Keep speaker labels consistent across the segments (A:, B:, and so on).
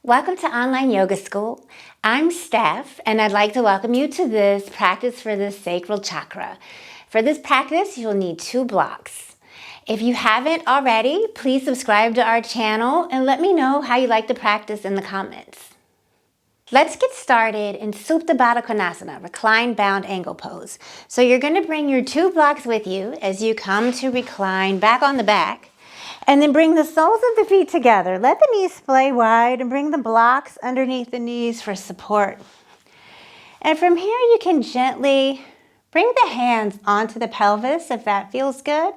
A: Welcome to Online Yoga School. I'm Steph, and I'd like to welcome you to this practice for the Sacral Chakra. For this practice, you'll need 2 blocks. If you haven't already, please subscribe to our channel and let me know how you like the practice in the comments. Let's get started in Supta Baddha Konasana, recline bound angle pose. So you're going to bring your 2 blocks with you as you come to recline back on the back. And then bring the soles of the feet together. Let the knees splay wide and bring the blocks underneath the knees for support. And from here you can gently bring the hands onto the pelvis if that feels good.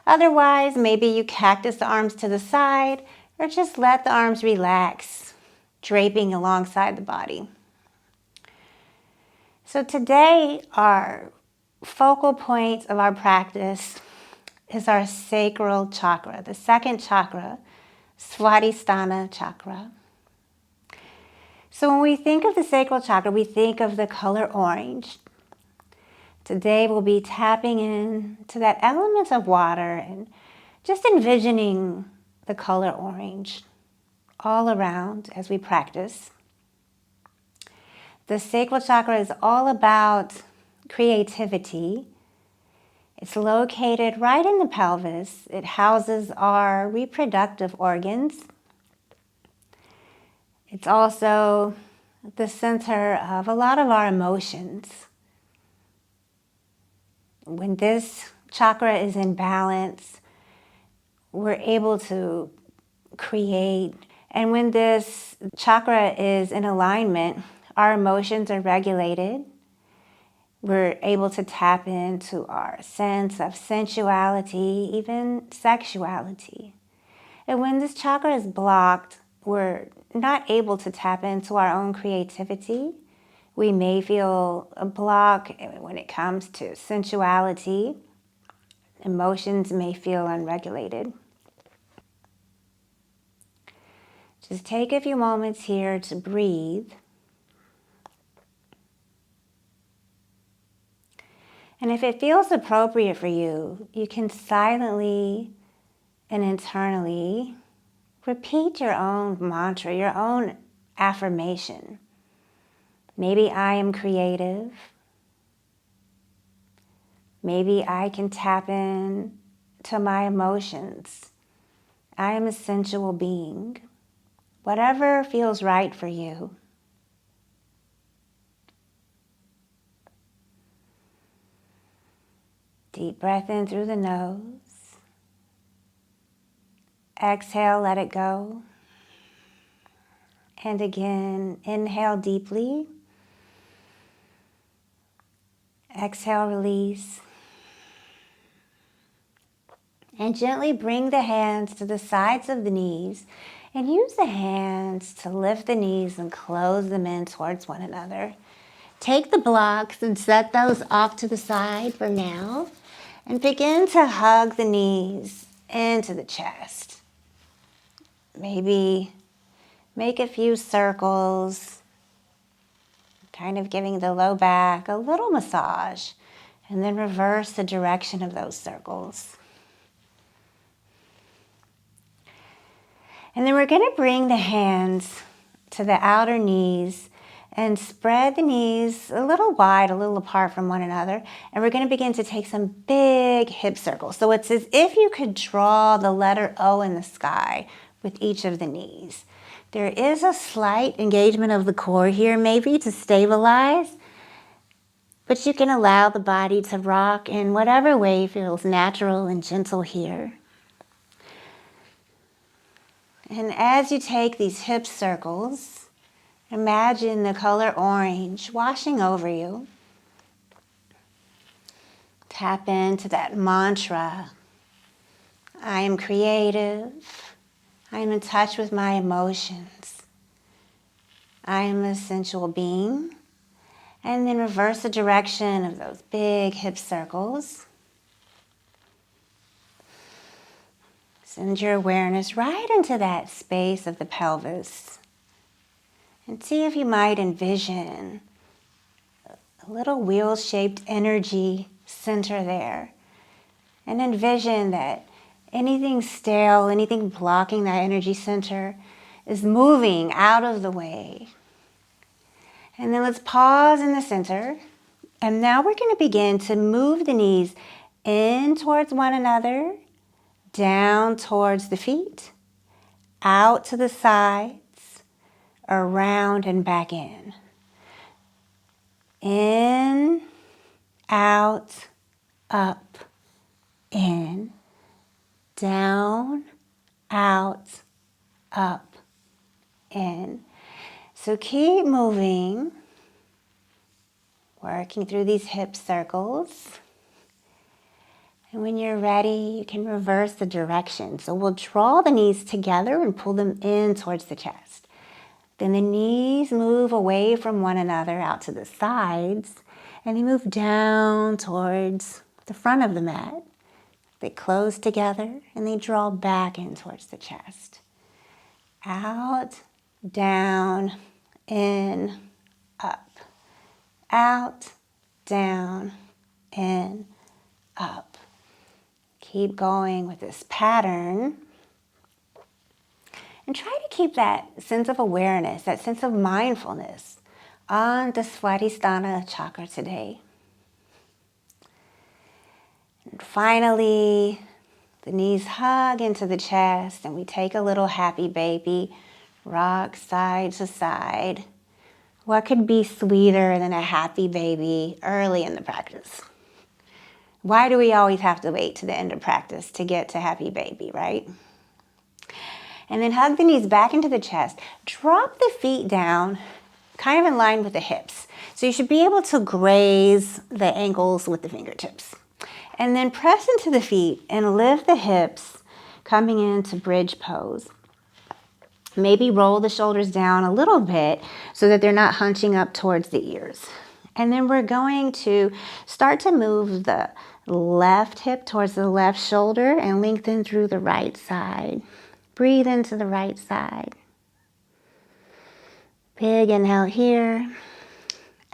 A: Otherwise, maybe you cactus the arms to the side or just let the arms relax, draping alongside the body. So today our focal point of our practice is our sacral chakra, the second chakra, svadhisthana chakra. So when we think of the sacral chakra, we think of the color orange. Today we'll be tapping into that element of water and just envisioning the color orange all around as we practice. The sacral chakra is all about creativity. It's located right in the pelvis. It houses our reproductive organs. It's also the center of a lot of our emotions. When this chakra is in balance, we're able to create. And when this chakra is in alignment, our emotions are regulated. We're able to tap into our sense of sensuality, even sexuality. And when this chakra is blocked, we're not able to tap into our own creativity. We may feel a block when it comes to sensuality. Emotions may feel unregulated. Just take a few moments here to breathe. And if it feels appropriate for you, you can silently and internally repeat your own mantra, your own affirmation. Maybe I am creative. Maybe I can tap in to my emotions. I am a sensual being. Whatever feels right for you. Deep breath in through the nose. Exhale, let it go. And again, inhale deeply. Exhale, release. And gently bring the hands to the sides of the knees and use the hands to lift the knees and close them in towards one another. Take the blocks and set those off to the side for now. And begin to hug the knees into the chest. Maybe make a few circles, kind of giving the low back a little massage, and then reverse the direction of those circles. And then we're going to bring the hands to the outer knees and spread the knees a little wide, a little apart from one another. And we're going to begin to take some big hip circles. So it's as if you could draw the letter O in the sky with each of the knees. There is a slight engagement of the core here, maybe to stabilize, but you can allow the body to rock in whatever way feels natural and gentle here. And as you take these hip circles, imagine the color orange washing over you. Tap into that mantra. I am creative. I am in touch with my emotions. I am a sensual being. And then reverse the direction of those big hip circles. Send your awareness right into that space of the pelvis. And see if you might envision a little wheel-shaped energy center there. And envision that anything stale, anything blocking that energy center is moving out of the way. And then let's pause in the center. And now we're going to begin to move the knees in towards one another, down towards the feet, out to the sides, around and back in. In, out, up, in, down, out, up, in. So keep moving, working through these hip circles. And when you're ready, you can reverse the direction. So we'll draw the knees together and pull them in towards the chest. Then the knees move away from one another out to the sides, and they move down towards the front of the mat. They close together and they draw back in towards the chest. Out, down, in, up. Out, down, in, up. Keep going with this pattern. And try to keep that sense of awareness, that sense of mindfulness on the svadhisthana chakra today. And finally, the knees hug into the chest and we take a little happy baby, rock side to side. What could be sweeter than a happy baby early in the practice? Why do we always have to wait to the end of practice to get to happy baby, right? And then hug the knees back into the chest. Drop the feet down, kind of in line with the hips. So you should be able to graze the ankles with the fingertips. And then press into the feet and lift the hips, coming into bridge pose. Maybe roll the shoulders down a little bit so that they're not hunching up towards the ears. And then we're going to start to move the left hip towards the left shoulder and lengthen through the right side. Breathe into the right side. Big inhale here.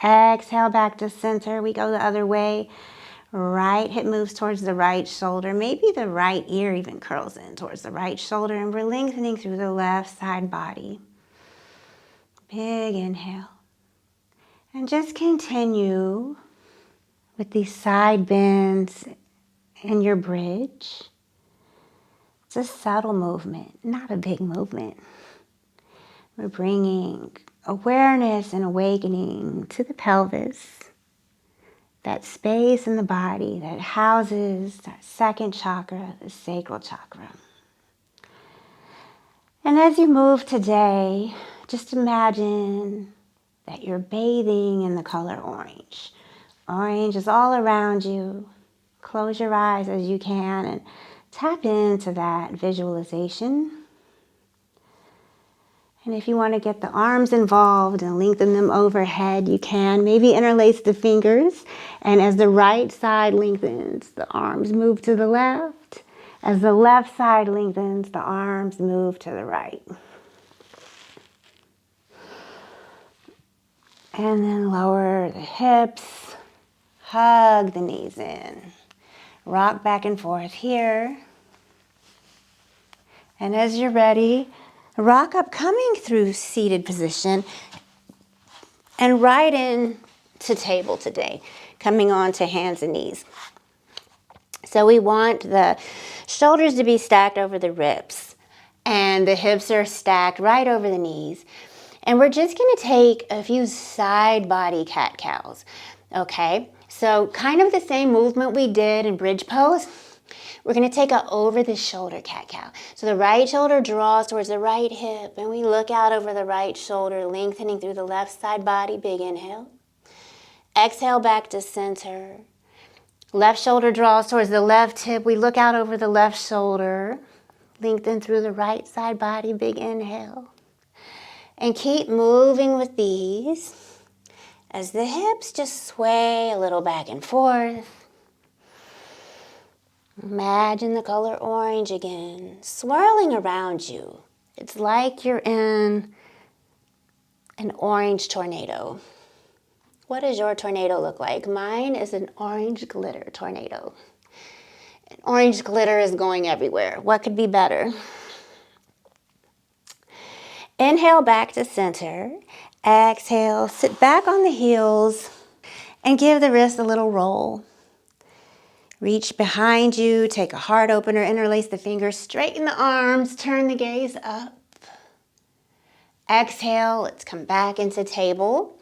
A: Exhale back to center. We go the other way. Right hip moves towards the right shoulder. Maybe the right ear even curls in towards the right shoulder. And we're lengthening through the left side body. Big inhale. And just continue with these side bends in your bridge. It's a subtle movement, not a big movement. We're bringing awareness and awakening to the pelvis, that space in the body that houses that second chakra, the sacral chakra. And as you move today, just imagine that you're bathing in the color orange. Orange is all around you. Close your eyes as you can and tap into that visualization. And if you want to get the arms involved and lengthen them overhead, you can. Maybe interlace the fingers. And as the right side lengthens, the arms move to the left. As the left side lengthens, the arms move to the right. And then lower the hips. Hug the knees in. Rock back and forth here. And as you're ready, rock up, coming through seated position and right in to table today, coming on to hands and knees. So we want the shoulders to be stacked over the ribs and the hips are stacked right over the knees. And we're just going to take a few side body cat-cows, okay? So kind of the same movement we did in bridge pose. We're going to take a over the shoulder cat-cow. So the right shoulder draws towards the right hip, and we look out over the right shoulder, lengthening through the left side body. Big inhale. Exhale back to center. Left shoulder draws towards the left hip. We look out over the left shoulder, lengthen through the right side body. Big inhale. And keep moving with these as the hips just sway a little back and forth. Imagine the color orange again, swirling around you. It's like you're in an orange tornado. What does your tornado look like? Mine is an orange glitter tornado. And orange glitter is going everywhere. What could be better? Inhale back to center. Exhale, sit back on the heels and give the wrist a little roll. Reach behind you, take a heart opener, interlace the fingers, straighten the arms, turn the gaze up. Exhale, let's come back into table.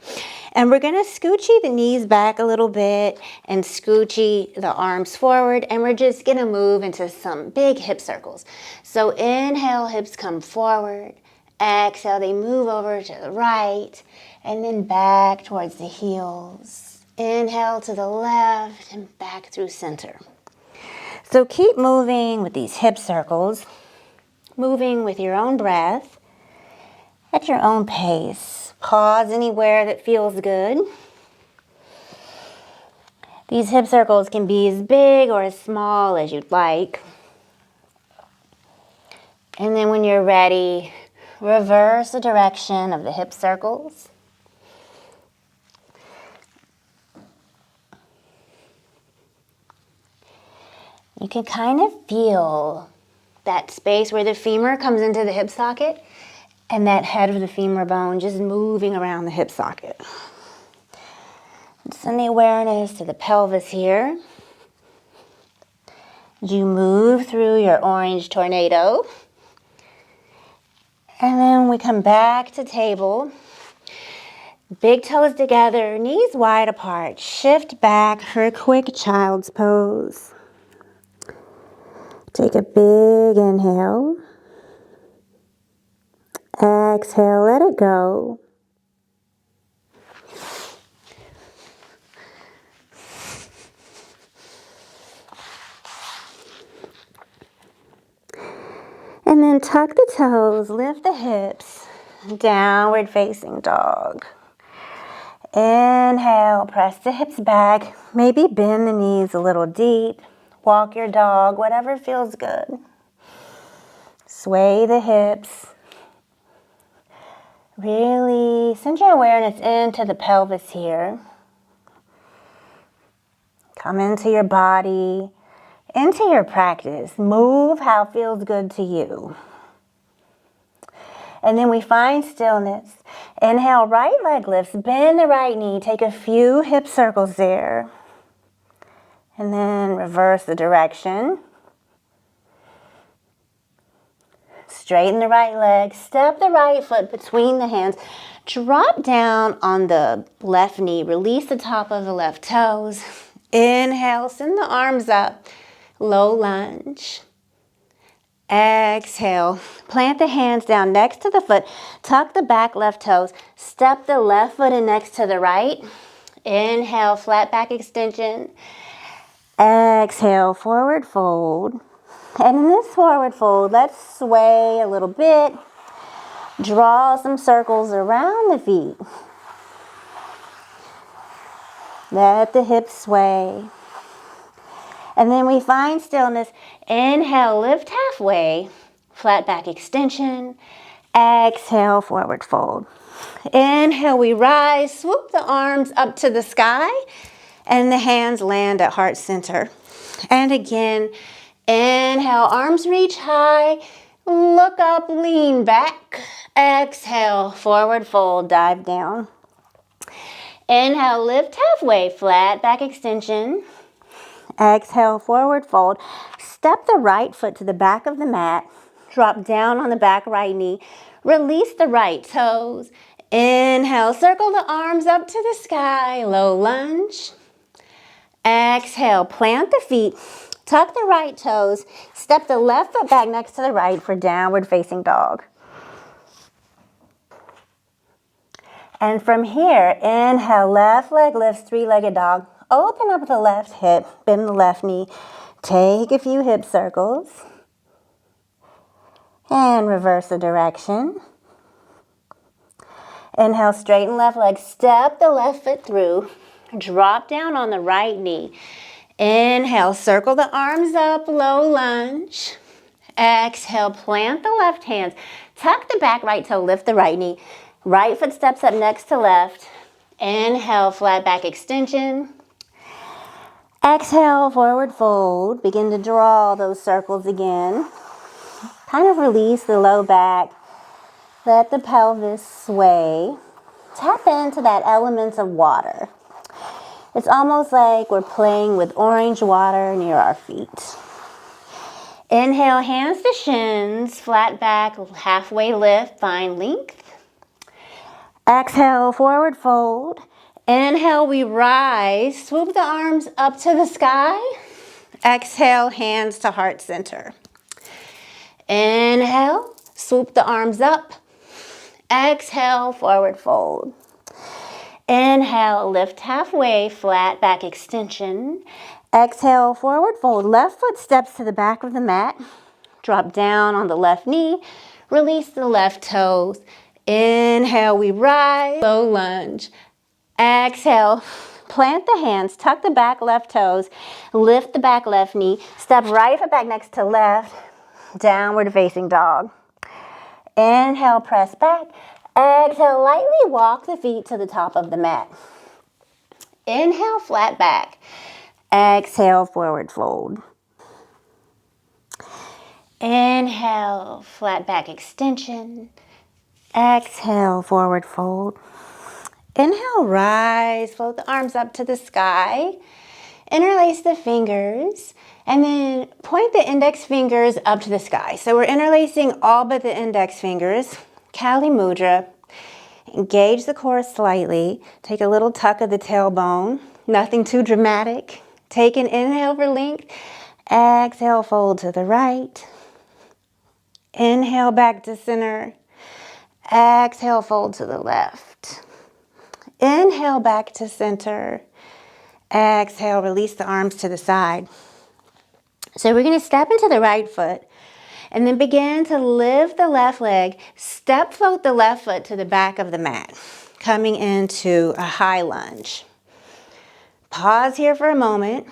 A: And we're gonna scoochie the knees back a little bit and scoochie the arms forward, and we're just gonna move into some big hip circles. So inhale, hips come forward. Exhale, they move over to the right, and then back towards the heels. Inhale to the left and back through center. So keep moving with these hip circles, moving with your own breath at your own pace. Pause anywhere that feels good. These hip circles can be as big or as small as you'd like. And then when you're ready, reverse the direction of the hip circles. You can kind of feel that space where the femur comes into the hip socket and that head of the femur bone just moving around the hip socket. Send the awareness to the pelvis here. You move through your orange tornado. And then we come back to table. Big toes together, knees wide apart. Shift back for a quick child's pose. Take a big inhale. Exhale, let it go. And then tuck the toes, lift the hips, downward facing dog. Inhale, press the hips back, maybe bend the knees a little deep. Walk your dog, whatever feels good. Sway the hips. Really send your awareness into the pelvis here. Come into your body, into your practice. Move how it feels good to you. And then we find stillness. Inhale, right leg lifts, bend the right knee. Take a few hip circles there. And then reverse the direction. Straighten the right leg. Step the right foot between the hands. Drop down on the left knee. Release the top of the left toes. Inhale, send the arms up. Low lunge. Exhale. Plant the hands down next to the foot. Tuck the back left toes. Step the left foot in next to the right. Inhale, flat back extension. Exhale, forward fold. And in this forward fold, let's sway a little bit. Draw some circles around the feet. Let the hips sway. And then we find stillness. Inhale, lift halfway. Flat back extension. Exhale, forward fold. Inhale, we rise. Swoop the arms up to the sky. And the hands land at heart center. And again, inhale, arms reach high. Look up, lean back. Exhale, forward fold, dive down. Inhale, lift halfway, flat back extension. Exhale, forward fold. Step the right foot to the back of the mat. Drop down on the back right knee. Release the right toes. Inhale, circle the arms up to the sky. Low lunge. Exhale, plant the feet. Tuck the right toes. Step the left foot back next to the right for downward facing dog. And from here, inhale, left leg lifts, three-legged dog. Open up the left hip, bend the left knee. Take a few hip circles. And reverse the direction. Inhale, straighten left leg. Step the left foot through. Drop down on the right knee. Inhale, circle the arms up, low lunge. Exhale, plant the left hands. Tuck the back right toe, lift the right knee. Right foot steps up next to left. Inhale, flat back extension. Exhale, forward fold. Begin to draw those circles again. Kind of release the low back. Let the pelvis sway. Tap into that element of water. It's almost like we're playing with orange water near our feet. Inhale, hands to shins, flat back, halfway lift, find length. Exhale, forward fold. Inhale, we rise, swoop the arms up to the sky. Exhale, hands to heart center. Inhale, swoop the arms up. Exhale, forward fold. Inhale, lift halfway, flat back extension. Exhale, forward fold. Left foot steps to the back of the mat. Drop down on the left knee. Release the left toes. Inhale, we rise. Low lunge. Exhale, plant the hands, tuck the back left toes, lift the back left knee, step right foot back next to left, downward facing dog. Inhale, press back. Exhale, lightly walk the feet to the top of the mat. Inhale, flat back. Exhale, forward fold. Inhale, flat back extension. Exhale, forward fold. Inhale, rise, float the arms up to the sky. Interlace the fingers and then point the index fingers up to the sky. So we're interlacing all but the index fingers. Kali Mudra. Engage the core slightly. Take a little tuck of the tailbone. Nothing too dramatic. Take an inhale for length. Exhale, fold to the right. Inhale, back to center. Exhale, fold to the left. Inhale, back to center. Exhale, release the arms to the side. So we're going to step into the right foot and then begin to lift the left leg. Step float the left foot to the back of the mat, coming into a high lunge. Pause here for a moment.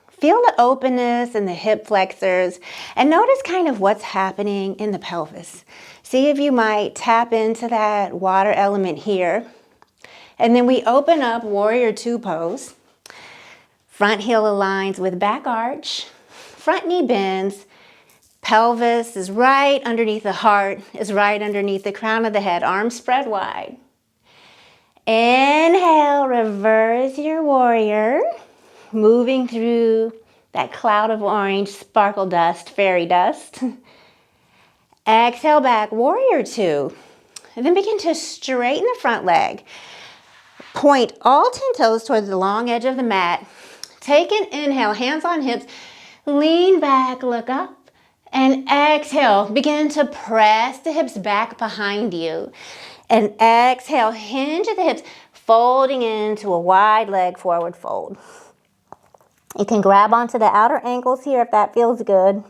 A: Feel the openness in the hip flexors and notice kind of what's happening in the pelvis. See if you might tap into that water element here. And then we open up warrior two pose. Front heel aligns with back arch. Front knee bends. Pelvis is right underneath the heart, is right underneath the crown of the head. Arms spread wide. Inhale, reverse your warrior. Moving through that cloud of orange sparkle dust, fairy dust. Exhale back, warrior two. And then begin to straighten the front leg. Point all 10 toes towards the long edge of the mat. Take an inhale, hands on hips. Lean back, look up. And exhale, begin to press the hips back behind you. And exhale, hinge at the hips, folding into a wide leg forward fold. You can grab onto the outer ankles here if that feels good.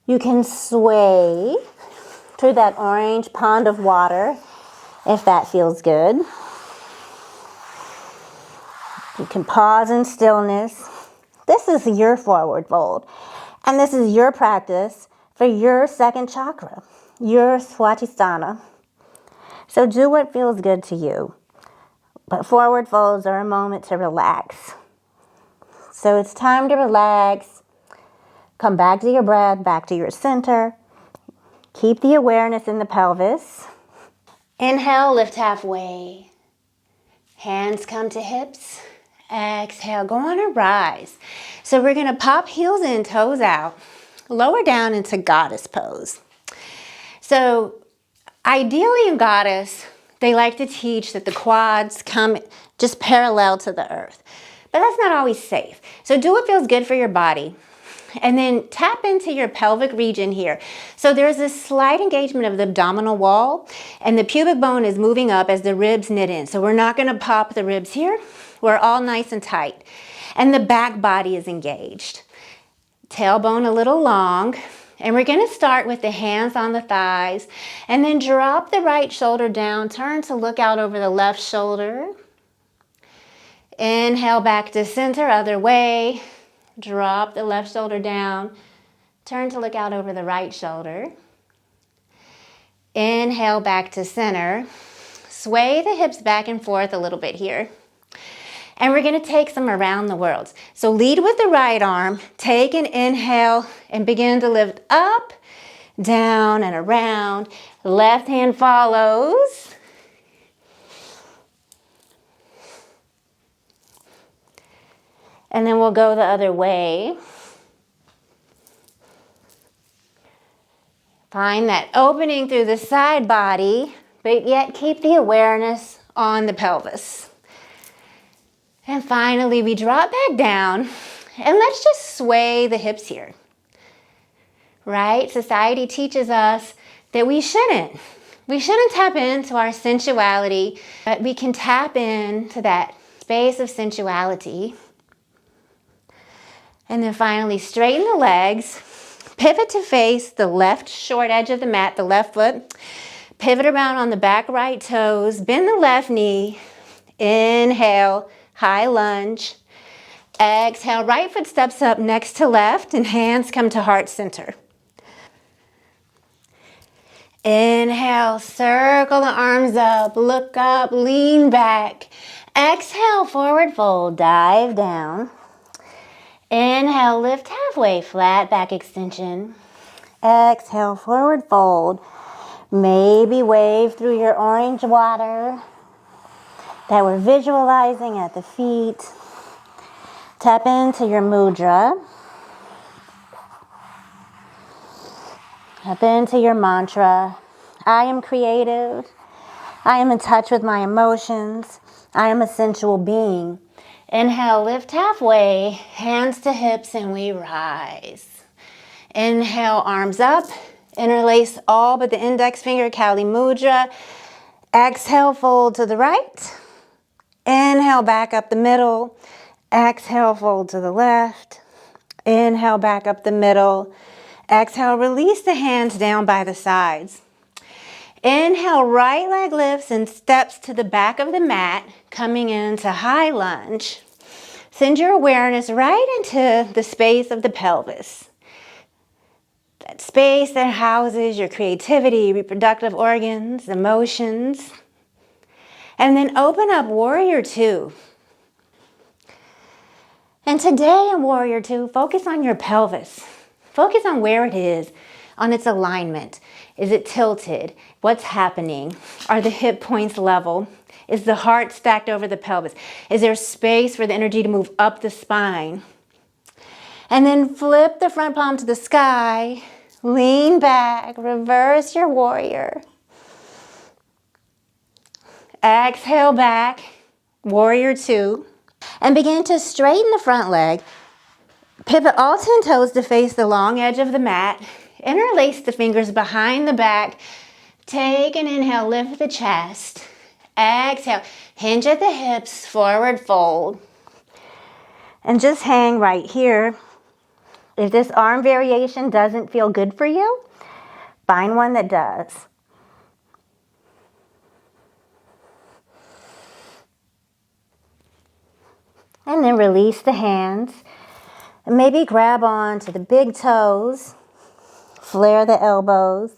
A: You can sway through that orange pond of water if that feels good. You can pause in stillness. This is your forward fold. And this is your practice for your second chakra, your svadhisthana. So do what feels good to you. But forward folds are a moment to relax. So it's time to relax. Come back to your breath, back to your center. Keep the awareness in the pelvis. Inhale, lift halfway. Hands come to hips. Exhale, go on a rise. So we're going to pop heels in, toes out. Lower down into goddess pose. So ideally in goddess, they like to teach that the quads come just parallel to the earth. But that's not always safe. So do what feels good for your body. And then tap into your pelvic region here. So there's this slight engagement of the abdominal wall, and the pubic bone is moving up as the ribs knit in. So we're not going to pop the ribs here. We're all nice and tight. And the back body is engaged. Tailbone a little long. And we're going to start with the hands on the thighs. And then drop the right shoulder down. Turn to look out over the left shoulder. Inhale back to center, other way. Drop the left shoulder down. Turn to look out over the right shoulder. Inhale back to center. Sway the hips back and forth a little bit here. And we're going to take some around the world. So lead with the right arm. Take an inhale and begin to lift up, down and around. Left hand follows. And then we'll go the other way. Find that opening through the side body, but yet keep the awareness on the pelvis. And finally, we drop back down, and let's just sway the hips here. Right? Society teaches us that we shouldn't. We shouldn't tap into our sensuality, but we can tap into that space of sensuality. And then finally, straighten the legs. Pivot to face the left short edge of the mat, the left foot. Pivot around on the back right toes. Bend the left knee. Inhale, high lunge. Exhale, right foot steps up next to left and hands come to heart center. Inhale, circle the arms up, look up, lean back. Exhale, forward fold, dive down. Inhale, lift halfway, flat back extension. Exhale, forward fold. Maybe wave through your orange water that we're visualizing at the feet. Tap into your mudra. Tap into your mantra. I am creative. I am in touch with my emotions. I am a sensual being. Inhale, lift halfway, hands to hips, and we rise. Inhale, arms up, interlace all but the index finger, Kali Mudra. Exhale, fold to the right. Inhale, back up the middle. Exhale, fold to the left. Inhale, back up the middle. Exhale, release the hands down by the sides. Inhale, right leg lifts and steps to the back of the mat, coming into high lunge. Send your awareness right into the space of the pelvis. That space that houses your creativity, reproductive organs, emotions. And then open up Warrior Two. And today in Warrior Two, focus on your pelvis. Focus on where it is, on its alignment. Is it tilted? What's happening? Are the hip points level? Is the heart stacked over the pelvis? Is there space for the energy to move up the spine? And then flip the front palm to the sky. Lean back. Reverse your warrior. Exhale back. Warrior Two. And begin to straighten the front leg. Pivot all 10 toes to face the long edge of the mat. Interlace the fingers behind the back. Take an inhale, lift the chest. Exhale, hinge at the hips, forward fold. And just hang right here. If this arm variation doesn't feel good for you, find one that does. And then release the hands. And maybe grab on to the big toes. Flare the elbows.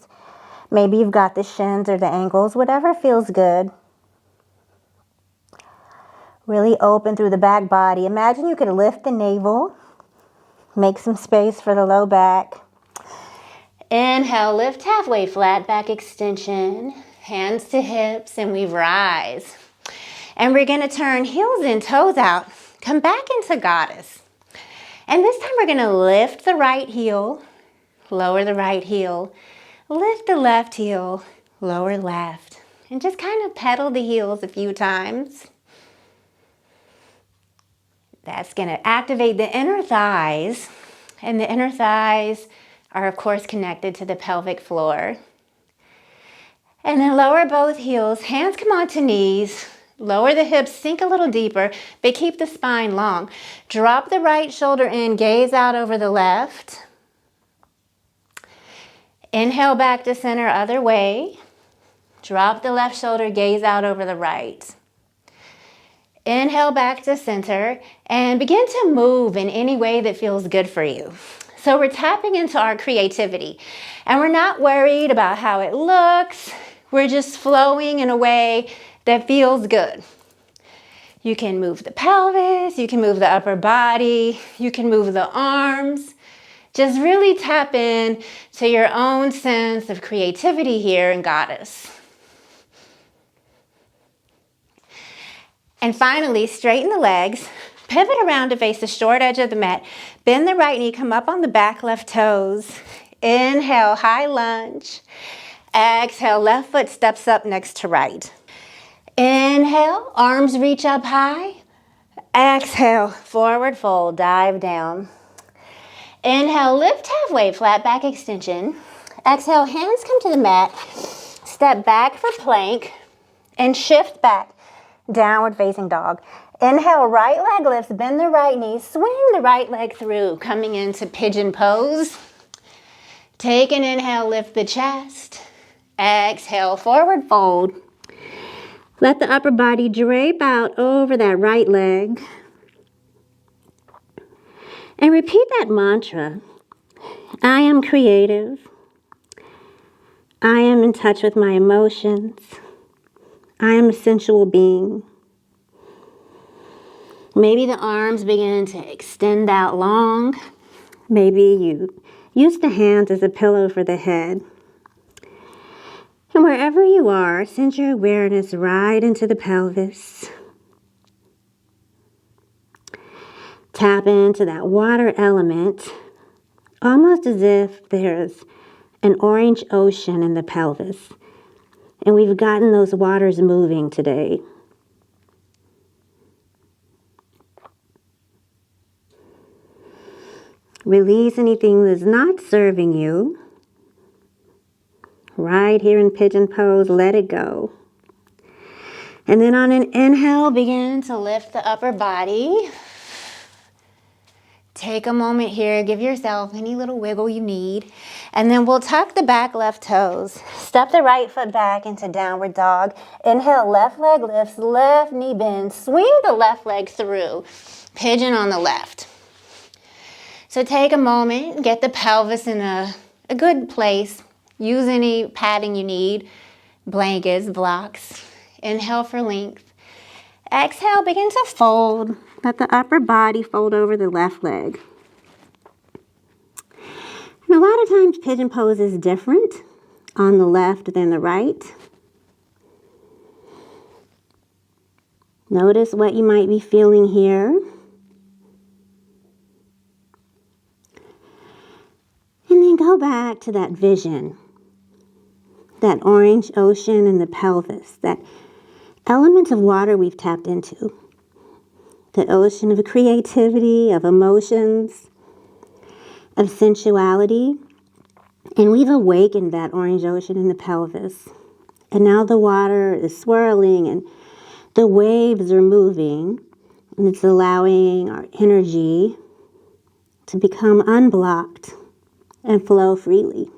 A: Maybe you've got the shins or the ankles, whatever feels good. Really open through the back body. Imagine you could lift the navel. Make some space for the low back. Inhale, lift halfway, flat back extension. Hands to hips, and we rise. And we're going to turn heels in, toes out. Come back into goddess. And this time we're going to lift the right heel, lower the right heel, lift the left heel, lower left, and just kind of pedal the heels a few times. That's going to activate the inner thighs, and the inner thighs are of course connected to the pelvic floor. And then lower both heels, hands come onto knees, lower the hips, sink a little deeper, but keep the spine long. Drop the right shoulder in, gaze out over the left. Inhale back to center, other way. Drop the left shoulder, gaze out over the right. Inhale back to center and begin to move in any way that feels good for you. So we're tapping into our creativity and we're not worried about how it looks. We're just flowing in a way that feels good. You can move the pelvis, you can move the upper body, you can move the arms. Just really tap in to your own sense of creativity here in Goddess. And finally, straighten the legs, pivot around to face the short edge of the mat, bend the right knee, come up on the back left toes. Inhale, high lunge. Exhale, left foot steps up next to right. Inhale, arms reach up high. Exhale, forward fold, dive down. Inhale, lift halfway, flat back extension. Exhale, hands come to the mat. Step back for plank and shift back. Downward facing dog. Inhale, right leg lifts, bend the right knee, swing the right leg through, coming into pigeon pose. Take an inhale, lift the chest. Exhale, forward fold. Let the upper body drape out over that right leg. And repeat that mantra. I am creative. I am in touch with my emotions. I am a sensual being. Maybe the arms begin to extend out long. Maybe you use the hands as a pillow for the head. And wherever you are, send your awareness right into the pelvis. Tap into that water element, almost as if there's an orange ocean in the pelvis. And we've gotten those waters moving today. Release anything that's not serving you. Right here in pigeon pose, let it go. And then on an inhale, begin to lift the upper body. Take a moment here, give yourself any little wiggle you need. And then we'll tuck the back left toes. Step the right foot back into downward dog. Inhale, left leg lifts, left knee bends. Swing the left leg through. Pigeon on the left. So take a moment, get the pelvis in a good place. Use any padding you need, blankets, blocks. Inhale for length. Exhale, begin to fold. Let the upper body fold over the left leg. And a lot of times pigeon pose is different on the left than the right. Notice what you might be feeling here. And then go back to that vision, that orange ocean in the pelvis, that element of water we've tapped into, the ocean of creativity, of emotions, of sensuality. And we've awakened that orange ocean in the pelvis. And now the water is swirling and the waves are moving, and it's allowing our energy to become unblocked and flow freely.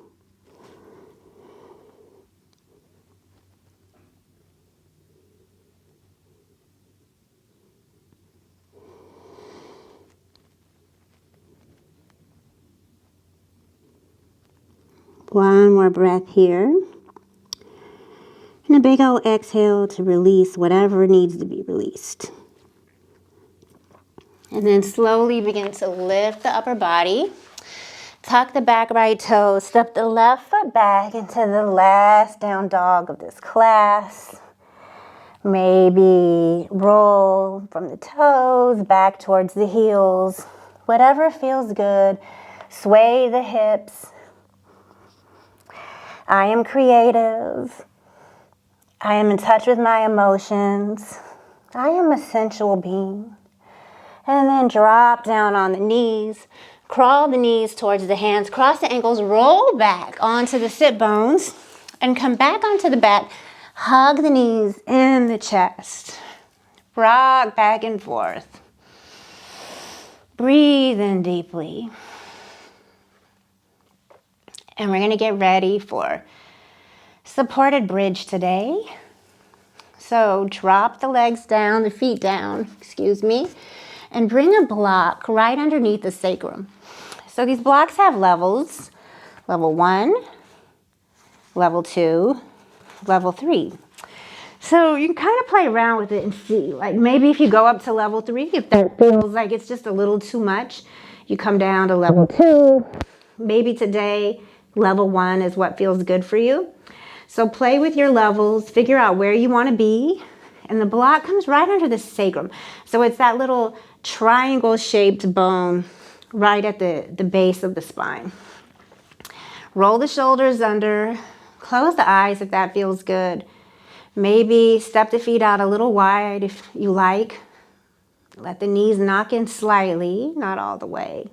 A: One more breath here. And a big old exhale to release whatever needs to be released. And then slowly begin to lift the upper body. Tuck the back right toe. Step the left foot back into the last down dog of this class. Maybe roll from the toes back towards the heels. Whatever feels good. Sway the hips. I am creative. I am in touch with my emotions. I am a sensual being. And then drop down on the knees. Crawl the knees towards the hands. Cross the ankles. Roll back onto the sit bones. And come back onto the back. Hug the knees in the chest. Rock back and forth. Breathe in deeply. And we're going to get ready for supported bridge today. So drop the legs down, the feet down, and bring a block right underneath the sacrum. So these blocks have levels. Level 1, level 2, level 3. So you can kind of play around with it and see. Like maybe if you go up to level 3, if that feels like it's just a little too much, you come down to level 2. Maybe today, level 1 is what feels good for you. So play with your levels, figure out where you want to be, and the block comes right under the sacrum. So it's that little triangle-shaped bone right at the base of the spine. Roll the shoulders under, close the eyes if that feels good. Maybe step the feet out a little wide if you like. Let the knees knock in slightly, not all the way.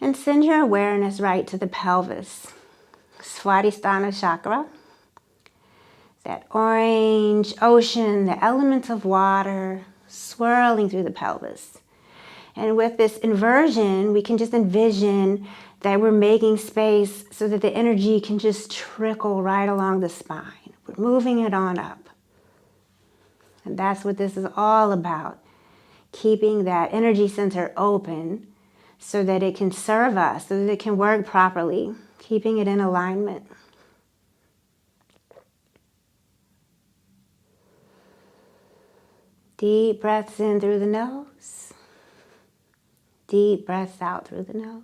A: And send your awareness right to the pelvis. Svadhisthana chakra. That orange ocean, the element of water swirling through the pelvis. And with this inversion, we can just envision that we're making space so that the energy can just trickle right along the spine. We're moving it on up. And that's what this is all about. Keeping that energy center open so that it can serve us, so that it can work properly. Keeping it in alignment. Deep breaths in through the nose. Deep breaths out through the nose.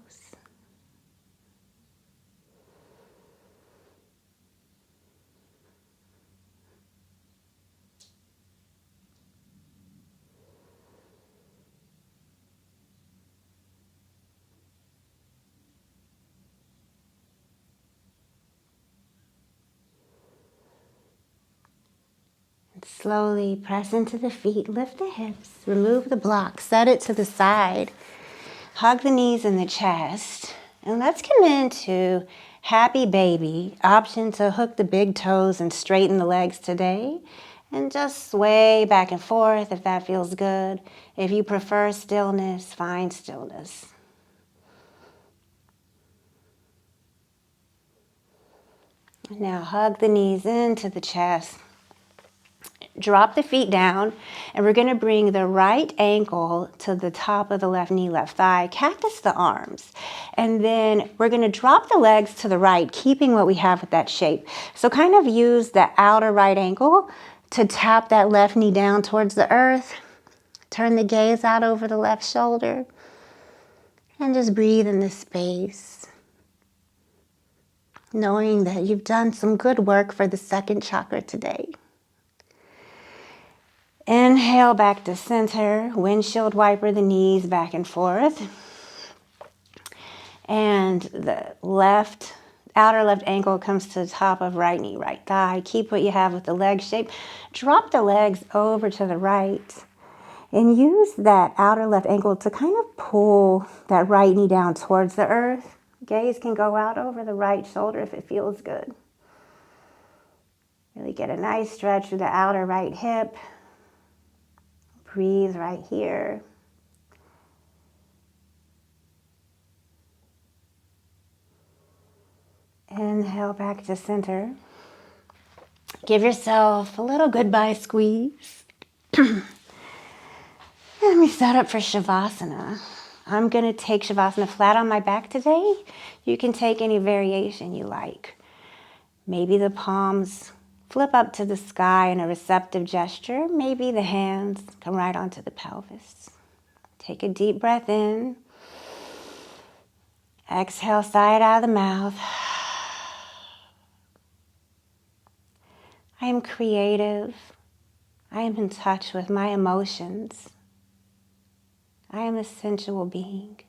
A: Slowly press into the feet, lift the hips, remove the block, set it to the side, hug the knees and the chest, and let's come into happy baby. Option to hook the big toes and straighten the legs today, and just sway back and forth if that feels good. If you prefer stillness, find stillness. Now hug the knees into the chest. Drop the feet down, and we're going to bring the right ankle to the top of the left knee, left thigh, cactus the arms. And then we're going to drop the legs to the right, keeping what we have with that shape. So kind of use the outer right ankle to tap that left knee down towards the earth. Turn the gaze out over the left shoulder. And just breathe in this space. Knowing that you've done some good work for the second chakra today. Inhale back to center, windshield wiper the knees back and forth. And the outer left ankle comes to the top of right knee, right thigh. Keep what you have with the leg shape. Drop the legs over to the right. And use that outer left ankle to kind of pull that right knee down towards the earth. Gaze can go out over the right shoulder if it feels good. Really get a nice stretch through the outer right hip. Breathe right here. Inhale back to center. Give yourself a little goodbye squeeze. And we set up for shavasana. I'm going to take shavasana flat on my back today. You can take any variation you like. Maybe the palms flip up to the sky in a receptive gesture. Maybe the hands come right onto the pelvis. Take a deep breath in. Exhale, sigh it out of the mouth. I am creative. I am in touch with my emotions. I am a sensual being.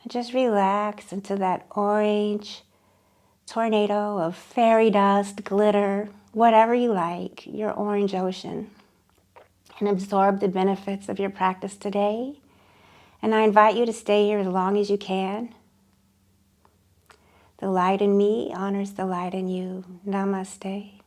A: And just relax into that orange tornado of fairy dust, glitter, whatever you like, your orange ocean, and absorb the benefits of your practice today. And I invite you to stay here as long as you can. The light in me honors the light in you. Namaste.